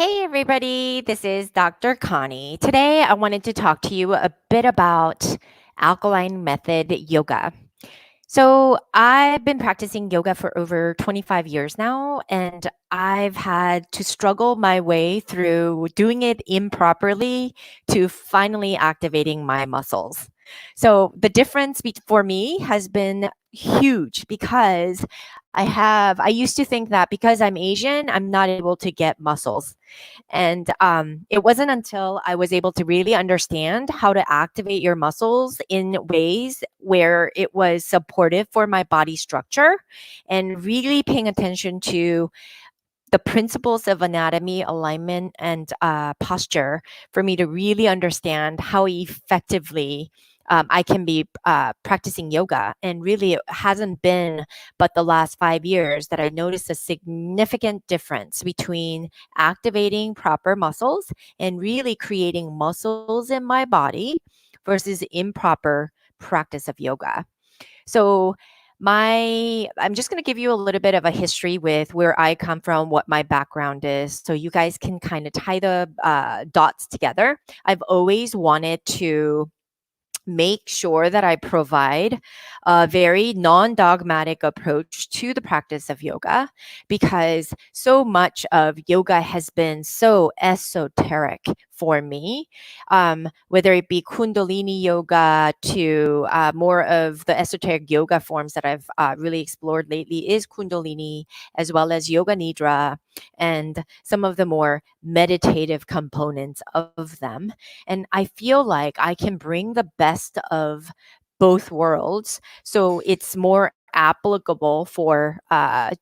Hey, everybody, this is Dr. Connie. Today, I wanted to talk to you a bit about alkaline method yoga. So, I've been practicing yoga for over 25 years now, and I've had to struggle my way through doing it improperly to finally activating my muscles. So, the difference for me has been huge because I used to think that because I'm Asian, I'm not able to get muscles. And it wasn't until I was able to really understand how to activate your muscles in ways where it was supportive for my body structure and really paying attention to the principles of anatomy, alignment, and posture for me to really understand how effectively I can be practicing yoga. And really, it hasn't been but the last 5 years that I noticed a significant difference between activating proper muscles and really creating muscles in my body versus improper practice of yoga. So I'm just going to give you a little bit of a history with where I come from, what my background is, so you guys can kind of tie the dots together. I've always wanted to make sure that I provide a very non dogmatic approach to the practice of yoga because so much of yoga has been so esoteric for me, whether it be Kundalini yoga to more of the esoteric yoga forms that I've really explored lately is Kundalini as well as Yoga Nidra and some of the more meditative components of them. And I feel like I can bring the best of both worlds. So it's more applicable for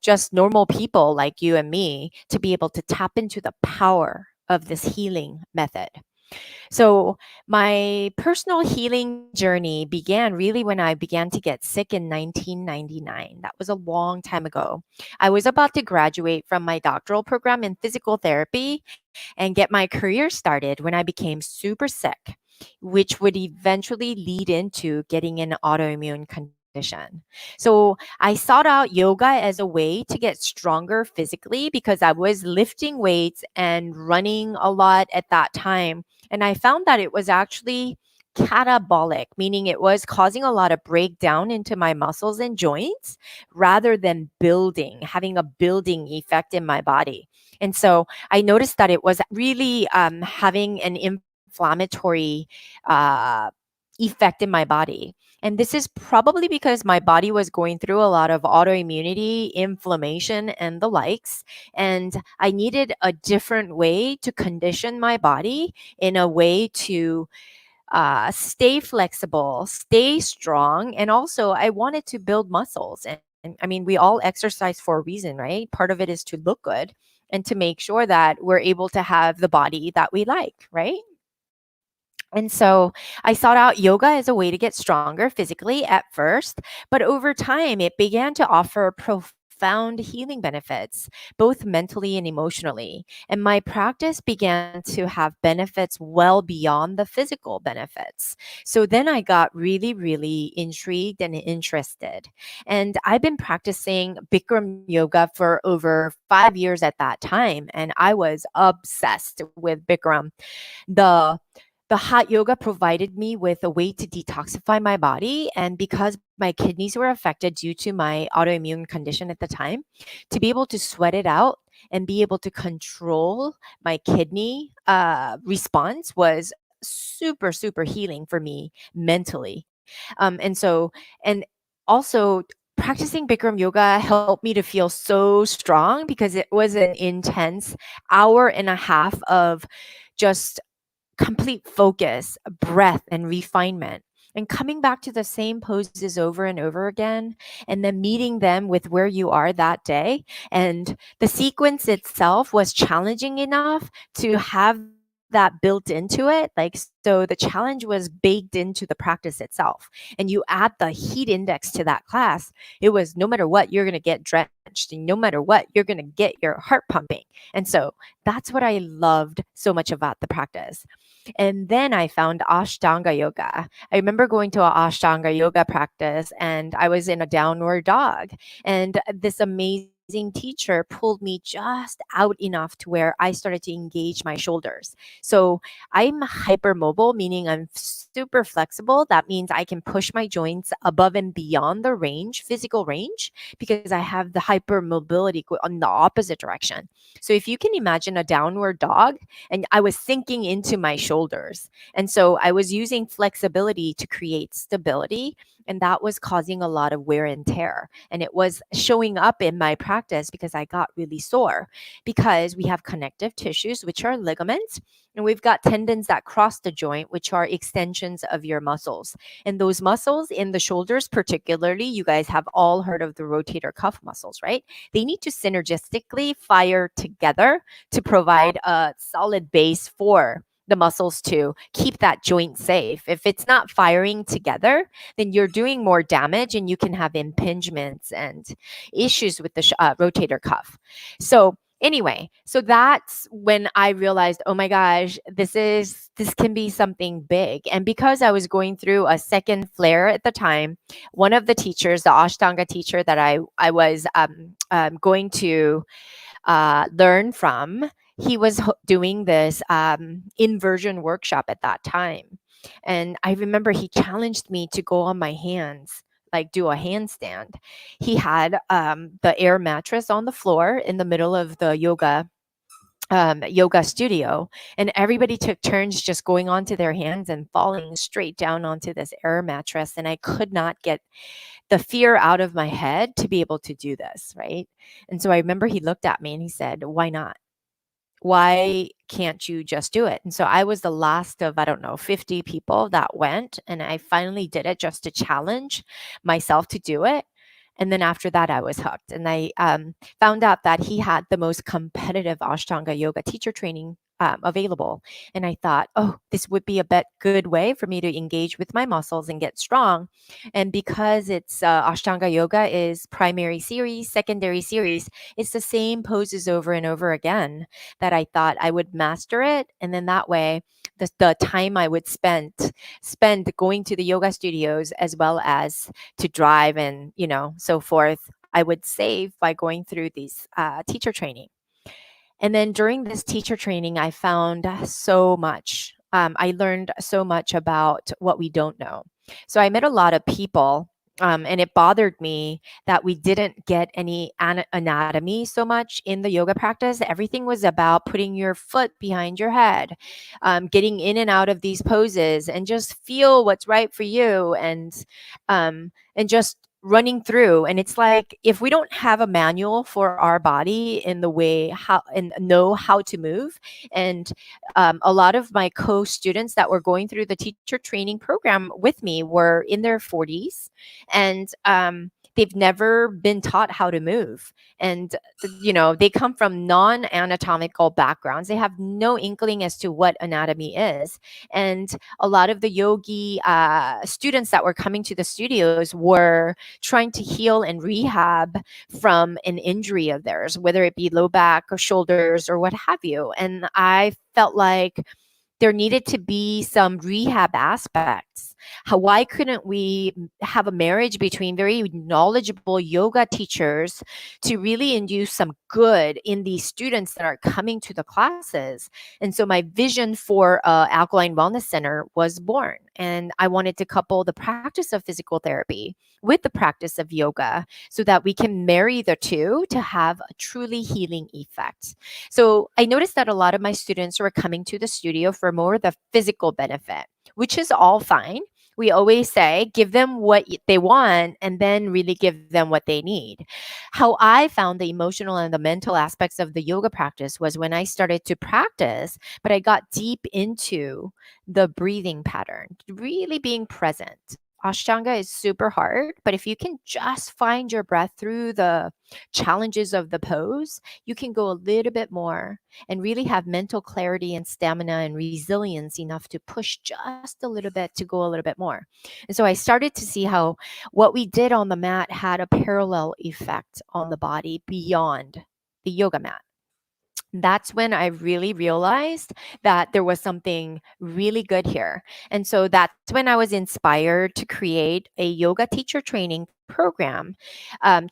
just normal people like you and me to be able to tap into the power of this healing method. So, my personal healing journey began really when I began to get sick in 1999. That was a long time ago. I was about to graduate from my doctoral program in physical therapy and get my career started when I became super sick, which would eventually lead into getting an autoimmune condition. So I sought out yoga as a way to get stronger physically because I was lifting weights and running a lot at that time. And I found that it was actually catabolic, meaning it was causing a lot of breakdown into my muscles and joints rather than building, having a building effect in my body. And so I noticed that it was really having an inflammatory uh, effect in my body. And this is probably because my body was going through a lot of autoimmunity, inflammation, and the likes. And I needed a different way to condition my body in a way to stay flexible, stay strong. And also, I wanted to build muscles. And I mean, we all exercise for a reason, right? Part of it is to look good and to make sure that we're able to have the body that we like, right? And so I sought out yoga as a way to get stronger physically at first, but over time it began to offer profound healing benefits, both mentally and emotionally. And my practice began to have benefits well beyond the physical benefits. So then I got really, really intrigued and interested. And I've been practicing Bikram yoga for over 5 years at that time. And I was obsessed with Bikram. The the hot yoga provided me with a way to detoxify my body. And because my kidneys were affected due to my autoimmune condition at the time, to be able to sweat it out and be able to control my kidney response was super, super healing for me mentally. And also, practicing Bikram yoga helped me to feel so strong because it was an intense hour and a half of just complete focus, breath, and refinement. And coming back to the same poses over and over again, and then meeting them with where you are that day. And the sequence itself was challenging enough to have that built into it. Like, so the challenge was baked into the practice itself. And you add the heat index to that class, it was no matter what, you're going to get drenched. And no matter what, you're going to get your heart pumping. And so that's what I loved so much about the practice. And then I found Ashtanga Yoga. I remember going to an Ashtanga Yoga practice and I was in a downward dog. And this amazing teacher pulled me just out enough to where I started to engage my shoulders. So I'm hypermobile, meaning I'm super flexible. That means I can push my joints above and beyond the range, physical range, because I have the hypermobility on the opposite direction. So if you can imagine a downward dog, and I was sinking into my shoulders. And so I was using flexibility to create stability, and that was causing a lot of wear and tear. And it was showing up in my practice because I got really sore because we have connective tissues, which are ligaments, and we've got tendons that cross the joint, which are extensions of your muscles. And those muscles in the shoulders, particularly, you guys have all heard of the rotator cuff muscles, right? They need to synergistically fire together to provide a solid base for the muscles to keep that joint safe. If it's not firing together, then you're doing more damage and you can have impingements and issues with the rotator cuff. So anyway, so that's when I realized, oh my gosh, this can be something big. And because I was going through a second flare at the time, one of the teachers, the Ashtanga teacher that I was going to learn from, he was doing this inversion workshop at that time. And I remember he challenged me to go on my hands, like do a handstand. He had the air mattress on the floor in the middle of the yoga studio, and everybody took turns just going onto their hands and falling straight down onto this air mattress. And I could not get the fear out of my head to be able to do this, right? And so I remember he looked at me and he said, "Why not? Why can't you just do it?" And so I was the last of, I don't know, 50 people that went. And I finally did it just to challenge myself to do it. And then after that, I was hooked. And I found out that he had the most competitive Ashtanga yoga teacher training available. And I thought, oh, this would be a good way for me to engage with my muscles and get strong. And because it's Ashtanga yoga is primary series, secondary series, it's the same poses over and over again, that I thought I would master it. And then that way, the time I would spend going to the yoga studios as well as to drive and so forth, I would save by going through these teacher training. And then during this teacher training, I found so much. I learned so much about what we don't know. So I met a lot of people, and it bothered me that we didn't get any anatomy so much in the yoga practice. Everything was about putting your foot behind your head, getting in and out of these poses, and just feel what's right for you, and just running through. And it's like, if we don't have a manual for our body in the way how and know how to move, and a lot of my co-students that were going through the teacher training program with me were in their 40s, and they've never been taught how to move. And they come from non-anatomical backgrounds. They have no inkling as to what anatomy is. And a lot of the yogi students that were coming to the studios were trying to heal and rehab from an injury of theirs, whether it be low back or shoulders or what have you. And I felt like there needed to be some rehab aspects. Why couldn't we have a marriage between very knowledgeable yoga teachers to really induce some good in these students that are coming to the classes? And so my vision for Alkaline Wellness Center was born. And I wanted to couple the practice of physical therapy with the practice of yoga so that we can marry the two to have a truly healing effect. So I noticed that a lot of my students were coming to the studio for more the physical benefit, which is all fine. We always say, give them what they want and then really give them what they need. How I found the emotional and the mental aspects of the yoga practice was when I started to practice, but I got deep into the breathing pattern, really being present. Ashtanga is super hard, but if you can just find your breath through the challenges of the pose, you can go a little bit more and really have mental clarity and stamina and resilience enough to push just a little bit to go a little bit more. And so I started to see how what we did on the mat had a parallel effect on the body beyond the yoga mat. That's when I really realized that there was something really good here. And so that's when I was inspired to create a yoga teacher training program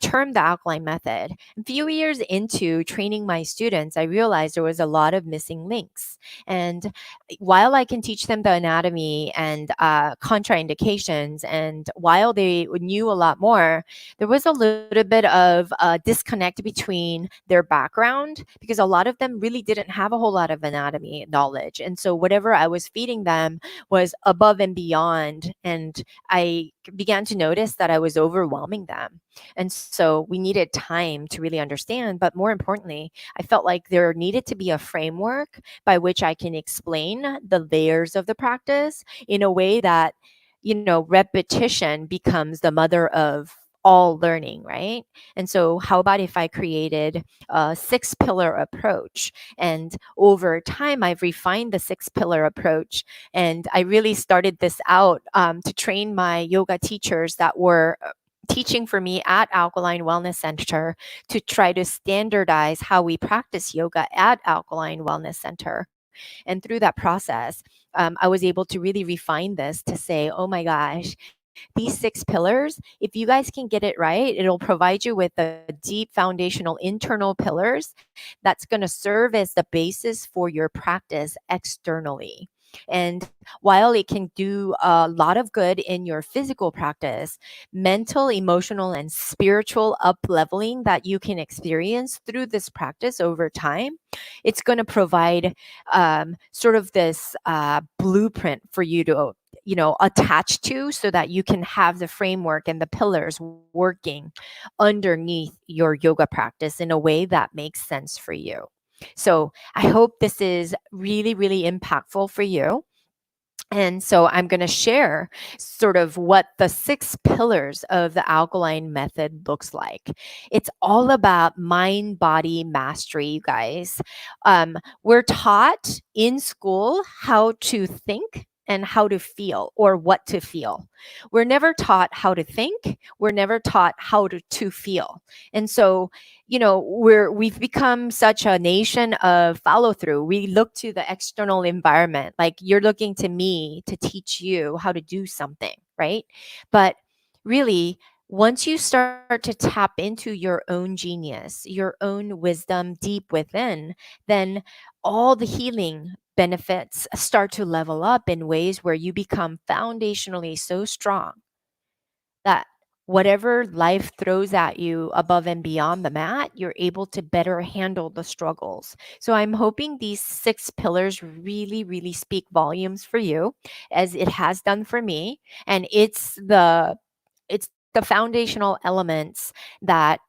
termed the Alkaline Method. A few years into training my students, I realized there was a lot of missing links. And while I can teach them the anatomy and contraindications, and while they knew a lot more, there was a little bit of a disconnect between their background because a lot of them really didn't have a whole lot of anatomy knowledge. And so whatever I was feeding them was above and beyond. And I began to notice that I was overwhelming them. And so we needed time to really understand. But more importantly, I felt like there needed to be a framework by which I can explain the layers of the practice in a way that, repetition becomes the mother of all learning, right? And so, how about if I created a 6 pillar approach? And over time, I've refined the 6 pillar approach. And I really started this out to train my yoga teachers that were teaching for me at Alkaline Wellness Center to try to standardize how we practice yoga at Alkaline Wellness Center. And through that process, I was able to really refine this to say, oh my gosh, these 6 pillars, if you guys can get it right, it'll provide you with the deep foundational internal pillars that's going to serve as the basis for your practice externally. And while it can do a lot of good in your physical practice, mental, emotional, and spiritual up leveling that you can experience through this practice over time, it's going to provide sort of this blueprint for you to attach to so that you can have the framework and the pillars working underneath your yoga practice in a way that makes sense for you. So I hope this is really, really impactful for you. And so I'm going to share sort of what the 6 pillars of the Alkaline Method looks like. It's all about mind body mastery, you guys. We're taught in school how to think and how to feel or what to feel. We're never taught how to think. We're never taught how to feel. And so we've become such a nation of follow through. We look to the external environment, like you're looking to me to teach you how to do something, right? But really, once you start to tap into your own genius, your own wisdom deep within, then all the healing benefits start to level up in ways where you become foundationally so strong that whatever life throws at you above and beyond the mat, you're able to better handle the struggles. So I'm hoping these 6 pillars really, really speak volumes for you, as it has done for me. And it's the foundational elements that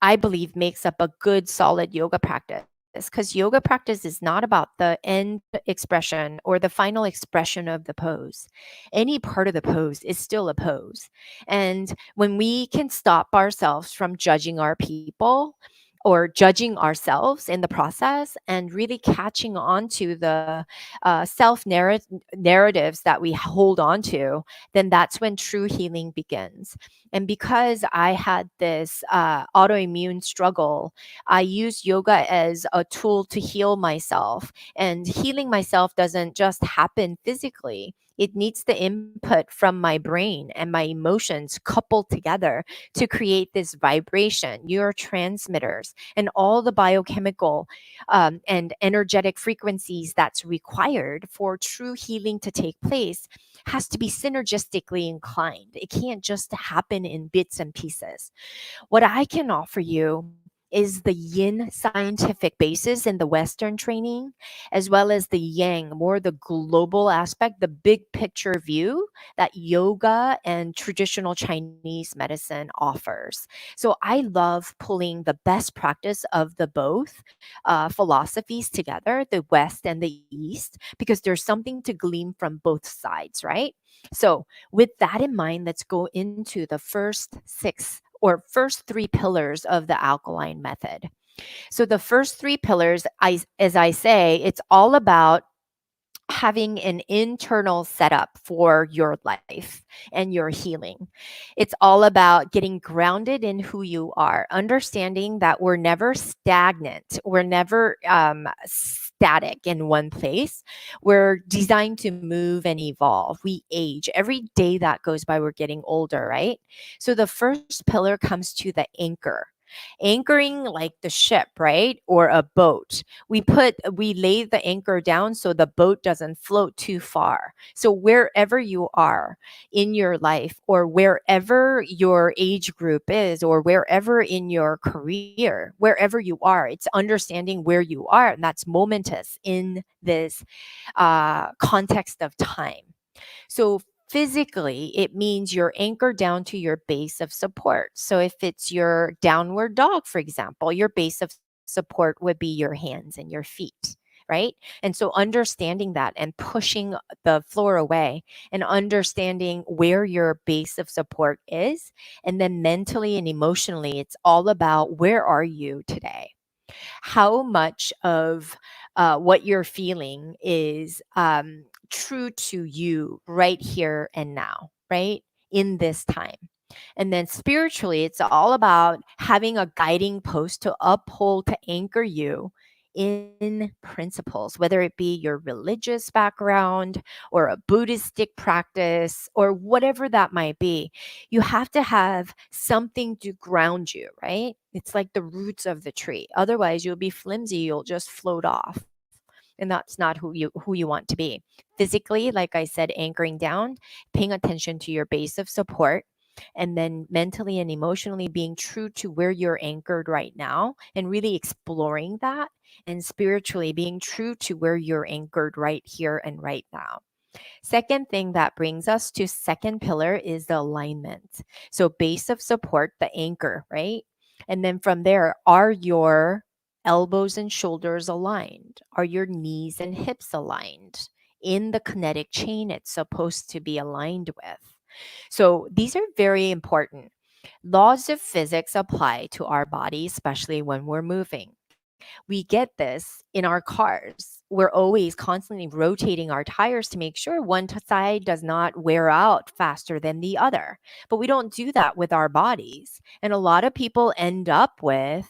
I believe makes up a good, solid yoga practice. Because yoga practice is not about the end expression or the final expression of the pose. Any part of the pose is still a pose. And when we can stop ourselves from judging our people or judging ourselves in the process and really catching on to the narratives that we hold on to, then that's when true healing begins. And because I had this autoimmune struggle, I used yoga as a tool to heal myself. And healing myself doesn't just happen physically. It needs the input from my brain and my emotions coupled together to create this vibration, neurotransmitters, and all the biochemical and energetic frequencies that's required for true healing to take place has to be synergistically inclined. It can't just happen in bits and pieces. What I can offer you is the yin scientific basis in the Western training, as well as the yang, more the global aspect, the big picture view that yoga and traditional Chinese medicine offers. So I love pulling the best practice of the both philosophies together, the West and the East, because there's something to glean from both sides, right? So, with that in mind, let's go into the first 3 pillars of the Alkaline Method. So the first 3 pillars, as I say, it's all about having an internal setup for your life and your healing. It's all about getting grounded in who you are, understanding that we're never stagnant, we're never static in one place. We're designed to move and evolve. We age. Every day that goes by, we're getting older, right? So the first pillar comes to the anchor. Anchoring like the ship, right? Or a boat. We lay the anchor down so the boat doesn't float too far. So wherever you are in your life, or wherever your age group is, or wherever in your career, wherever you are, it's understanding where you are, and that's momentous in this context of time. So physically, it means you're anchored down to your base of support. So if it's your downward dog, for example, your base of support would be your hands and your feet, right? And so understanding that and pushing the floor away and understanding where your base of support is. And then mentally and emotionally, it's all about where are you today? How much of what you're feeling is true to you right here and now, right? In this time. And then spiritually, it's all about having a guiding post to uphold, to anchor you in principles, whether it be your religious background or a Buddhistic practice or whatever that might be. You have to have something to ground you, right? It's like the roots of the tree. Otherwise, you'll be flimsy, you'll just float off. And that's not who you want to be. Physically, like I said, anchoring down, paying attention to your base of support, and then mentally and emotionally being true to where you're anchored right now and really exploring that, and spiritually being true to where you're anchored right here and right now. Second thing that brings us to second pillar is the alignment. So base of support, the anchor, right? And then from there, are your elbows and shoulders aligned? Are your knees and hips aligned in the kinetic chain it's supposed to be aligned with? So these are very important. Laws of physics apply to our body, especially when we're moving. We get this in our cars. We're always constantly rotating our tires to make sure one side does not wear out faster than the other. But we don't do that with our bodies. And a lot of people end up with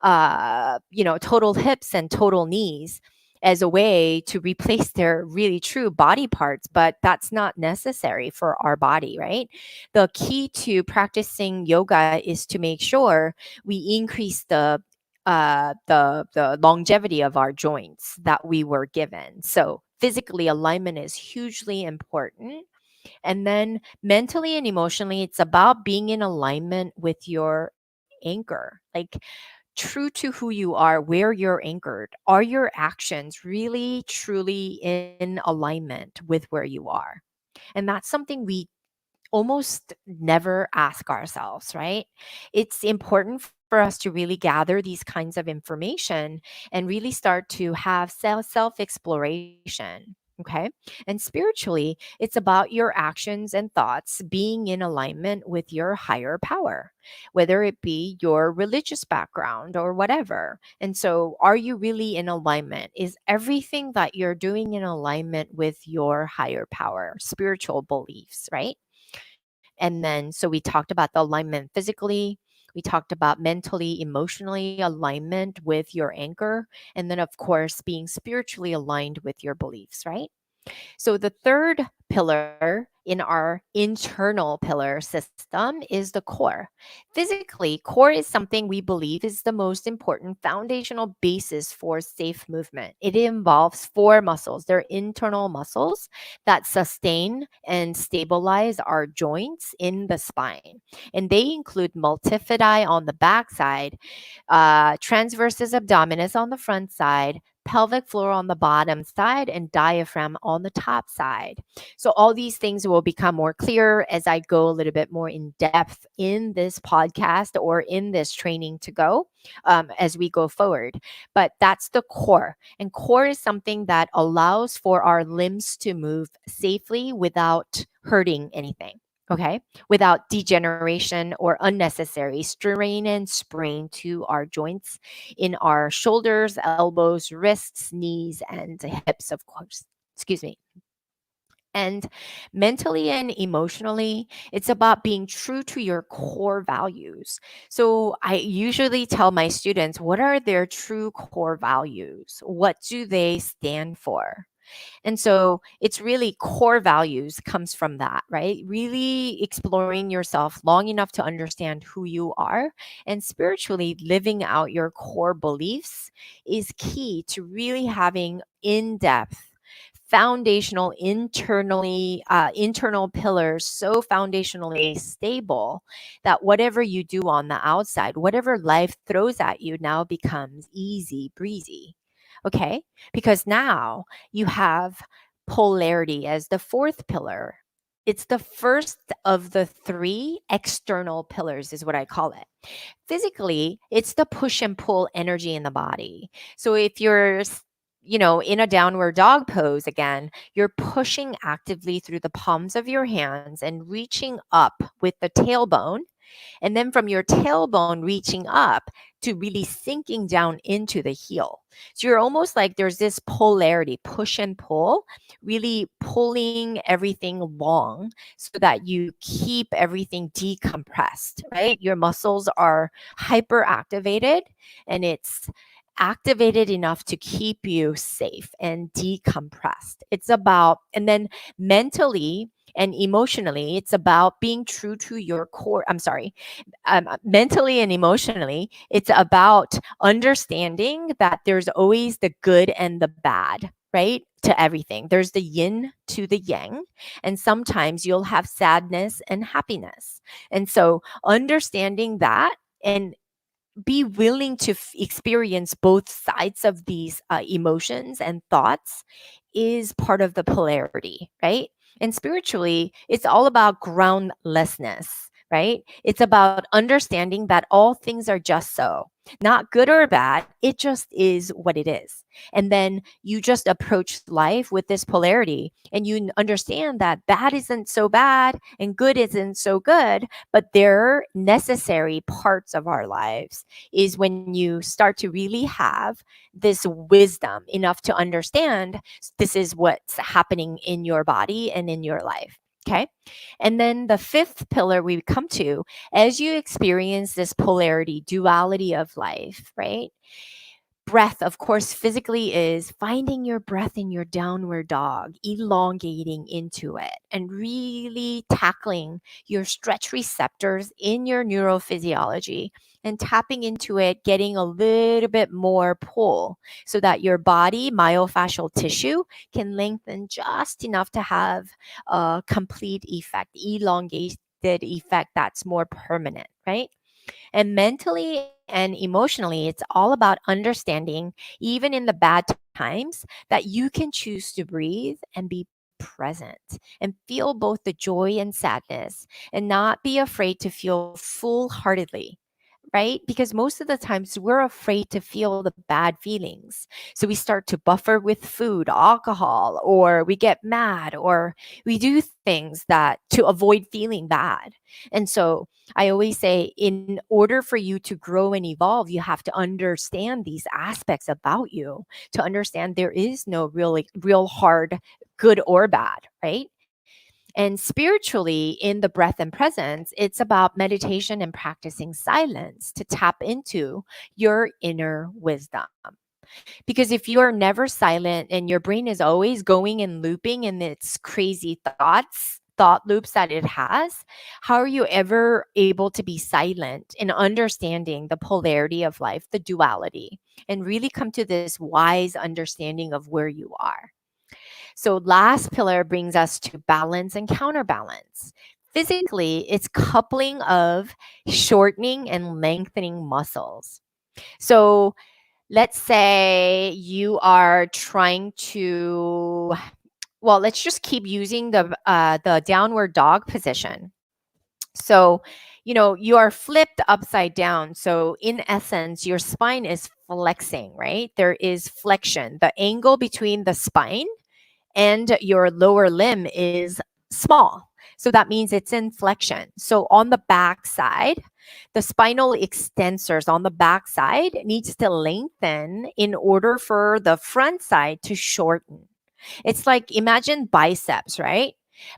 total hips and total knees as a way to replace their really true body parts, but that's not necessary for our body, right? The key to practicing yoga is to make sure we increase the longevity of our joints that we were given. So physically, alignment is hugely important. And then mentally and emotionally, it's about being in alignment with your anchor, like true to who you are, where you're anchored. Are your actions really, truly in alignment with where you are? And that's something we almost never ask ourselves, right? It's important for us to really gather these kinds of information and really start to have self exploration. Okay. And spiritually, it's about your actions and thoughts being in alignment with your higher power, whether it be your religious background or whatever. And so, are you really in alignment? Is everything that you're doing in alignment with your higher power, spiritual beliefs, right? And then, so we talked about the alignment physically. We talked about mentally, emotionally alignment with your anchor. And then, of course, being spiritually aligned with your beliefs, right? So the third pillar in our internal pillar system is the core. Physically, core is something we believe is the most important foundational basis for safe movement. It involves four muscles. They're internal muscles that sustain and stabilize our joints in the spine. And they include multifidi on the back side, transversus abdominis on the front side, pelvic floor on the bottom side, and diaphragm on the top side. So, all these things will become more clear as I go a little bit more in depth in this podcast or in this training to go as we go forward. But that's the core. And core is something that allows for our limbs to move safely without hurting anything. okay, without degeneration or unnecessary strain and sprain to our joints in our shoulders, elbows, wrists, knees, and hips, of course. Excuse me. And mentally and emotionally, it's about being true to your core values. So I usually tell my students, what are their true core values? What do they stand for? And so it's really core values comes from that, right? Really exploring yourself long enough to understand who you are and spiritually living out your core beliefs is key to really having in-depth foundational internal pillars so foundationally stable that whatever you do on the outside, whatever life throws at you now becomes easy breezy. Okay, because now you have polarity as the fourth pillar. It's the first of the three external pillars, is what I call it. Physically, it's the push and pull energy in the body. So if you're in a downward dog pose again, you're pushing actively through the palms of your hands and reaching up with the tailbone, and then from your tailbone reaching up to really sinking down into the heel. So you're almost like there's this polarity, push and pull, really pulling everything long so that you keep everything decompressed, right? Your muscles are hyper activated and it's activated enough to keep you safe and decompressed. It's about, and then mentally and emotionally, it's about being true to your core. I'm sorry, mentally and emotionally, it's about understanding that there's always the good and the bad, right? To everything. There's the yin to the yang. And sometimes you'll have sadness and happiness. And so understanding that and be willing to experience both sides of these emotions and thoughts is part of the polarity, right? And spiritually, it's all about groundlessness, right? It's about understanding that all things are just so, not good or bad. It just is what it is. And then you just approach life with this polarity and you understand that bad isn't so bad and good isn't so good, but they're necessary parts of our lives is when you start to really have this wisdom enough to understand this is what's happening in your body and in your life. Okay. And then the fifth pillar we come to, as you experience this polarity, duality of life, right? Breath, of course, physically is finding your breath in your downward dog, elongating into it, and really tackling your stretch receptors in your neurophysiology and tapping into it, getting a little bit more pull so that your body, myofascial tissue, can lengthen just enough to have a complete effect, elongated effect that's more permanent, right? And mentally and emotionally, it's all about understanding, even in the bad times, that you can choose to breathe and be present and feel both the joy and sadness and not be afraid to feel full heartedly, right? Because most of the times we're afraid to feel the bad feelings. So we start to buffer with food, alcohol, or we get mad, or we do things that to avoid feeling bad. And so I always say, in order for you to grow and evolve, you have to understand these aspects about you to understand there is no really real hard good or bad, right? And spiritually, in the breath and presence, it's about meditation and practicing silence to tap into your inner wisdom. Because if you are never silent and your brain is always going and looping in its crazy thought loops that it has, how are you ever able to be silent in understanding the polarity of life, the duality, and really come to this wise understanding of where you are? So, last pillar brings us to balance and counterbalance. Physically, it's coupling of shortening and lengthening muscles. So, let's say you are trying to, well, let's just keep using the downward dog position. So, you are flipped upside down. So, in essence, your spine is flexing, right? There is flexion. The angle between the spine and your lower limb is small. So that means it's in flexion. So on the back side, the spinal extensors on the back side needs to lengthen in order for the front side to shorten. It's like imagine biceps, right?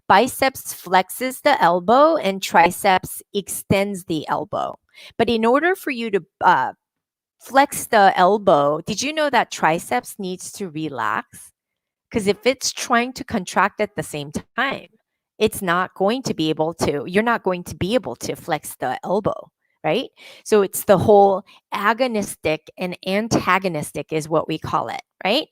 Biceps flexes the elbow and triceps extends the elbow. But in order for you to flex the elbow, did you know that triceps needs to relax? Because if it's trying to contract at the same time, it's not going to be able to, you're not going to be able to flex the elbow, right? So it's the whole agonistic and antagonistic is what we call it, right?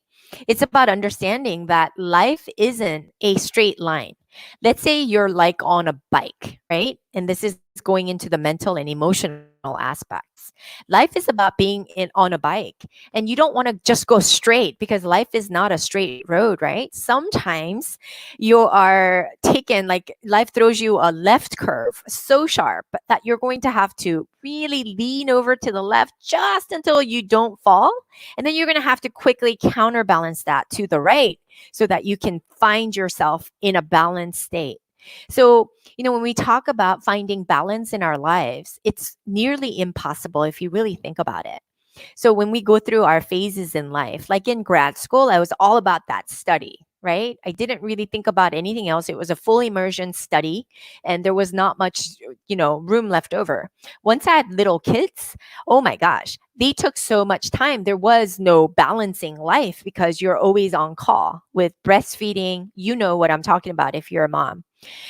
It's about understanding that life isn't a straight line. Let's say you're like on a bike, right? And this is going into the mental and emotional aspects. Life is about being on a bike, and you don't want to just go straight because life is not a straight road, right? Sometimes you are taken, like life throws you a left curve so sharp that you're going to have to really lean over to the left just until you don't fall. And then you're going to have to quickly counterbalance that to the right so that you can find yourself in a balanced state. So, when we talk about finding balance in our lives, it's nearly impossible if you really think about it. So, when we go through our phases in life, like in grad school, I was all about that study, right? I didn't really think about anything else. It was a full immersion study, and there was not much, room left over. Once I had little kids, oh my gosh, they took so much time. There was no balancing life because you're always on call with breastfeeding. You know what I'm talking about if you're a mom.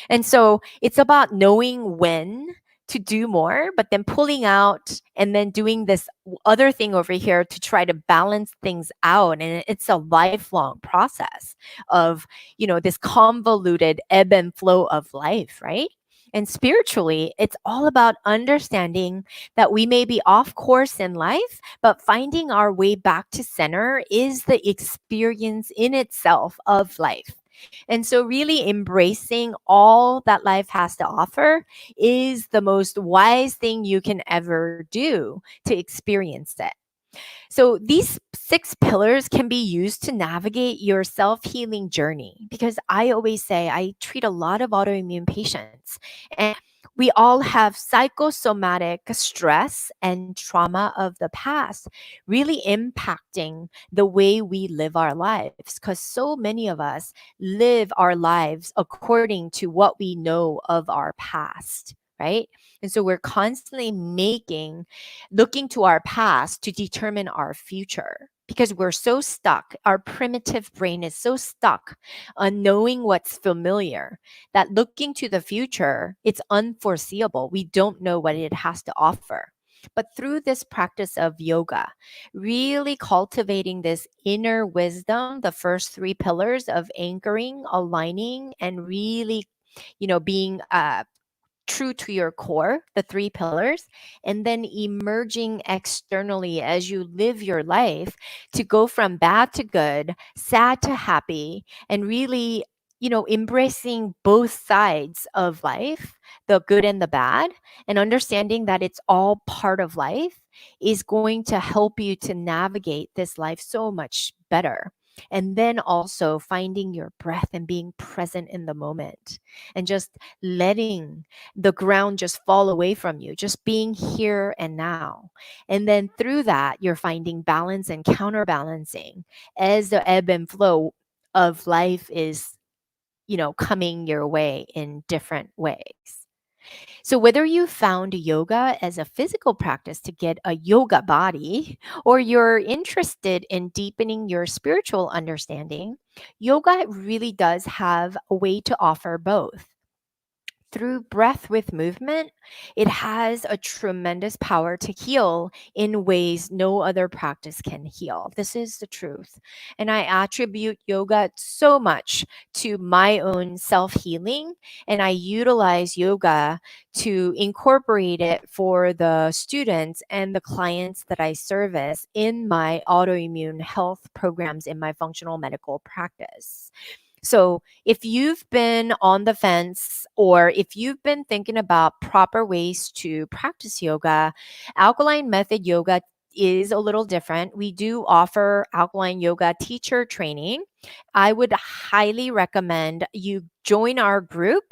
And so it's about knowing when to do more, but then pulling out and then doing this other thing over here to try to balance things out. And it's a lifelong process of, this convoluted ebb and flow of life, right? And spiritually, it's all about understanding that we may be off course in life, but finding our way back to center is the experience in itself of life. And so, really embracing all that life has to offer is the most wise thing you can ever do to experience it. So, these 6 pillars can be used to navigate your self healing journey because I always say I treat a lot of autoimmune patients, and we all have psychosomatic stress and trauma of the past really impacting the way we live our lives because so many of us live our lives according to what we know of our past, right? And so we're constantly looking to our past to determine our future because we're so stuck. Our primitive brain is so stuck on knowing what's familiar that looking to the future, it's unforeseeable. We don't know what it has to offer. But through this practice of yoga, really cultivating this inner wisdom, the first 3 pillars of anchoring, aligning, and really, being true to your core, the 3 pillars, and then emerging externally as you live your life to go from bad to good, sad to happy, and really, embracing both sides of life, the good and the bad, and understanding that it's all part of life is going to help you to navigate this life so much better. And then also finding your breath and being present in the moment and just letting the ground just fall away from you, just being here and now. And then through that, you're finding balance and counterbalancing as the ebb and flow of life is, coming your way in different ways. So, whether you found yoga as a physical practice to get a yoga body, or you're interested in deepening your spiritual understanding, yoga really does have a way to offer both. Through breath with movement, it has a tremendous power to heal in ways no other practice can heal. This is the truth. And I attribute yoga so much to my own self healing. And I utilize yoga to incorporate it for the students and the clients that I service in my autoimmune health programs in my functional medical practice. So, if you've been on the fence or if you've been thinking about proper ways to practice yoga, Alkaline Method Yoga is a little different. We do offer Alkaline Yoga teacher training. I would highly recommend you join our group.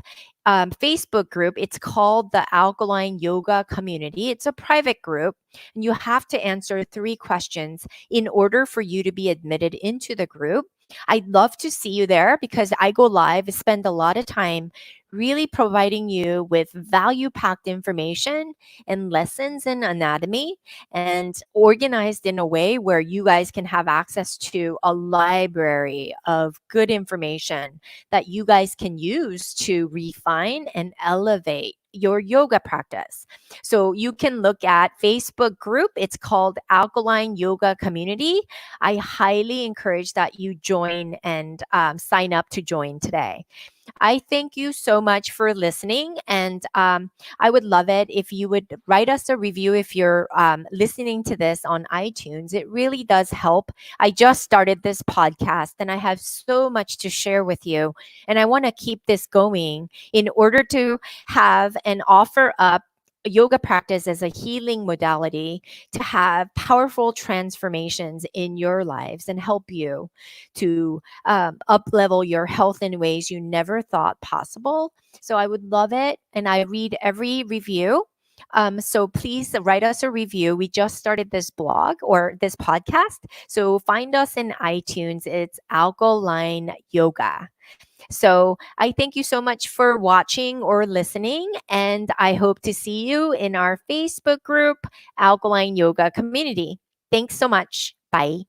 Facebook group. It's called the Alkaline Yoga Community. It's a private group, and you have to answer 3 questions in order for you to be admitted into the group. I'd love to see you there because I go live, spend a lot of time really providing you with value packed information and lessons in anatomy, and organized in a way where you guys can have access to a library of good information that you guys can use to refine and elevate your yoga practice. So you can look at Facebook group. It's called Alkaline Yoga Community. I highly encourage that you join and sign up to join today. I thank you so much for listening. And I would love it if you would write us a review if you're listening to this on iTunes. It really does help. I just started this podcast and I have so much to share with you. And I want to keep this going in order to have and offer up yoga practice as a healing modality to have powerful transformations in your lives and help you to up level your health in ways you never thought possible. So I would love it. And I read every review. So please write us a review. We just started this blog or this podcast. So find us in iTunes. It's Alkaline Yoga. So I thank you so much for watching or listening. And I hope to see you in our Facebook group, Alkaline Yoga Community. Thanks so much. Bye.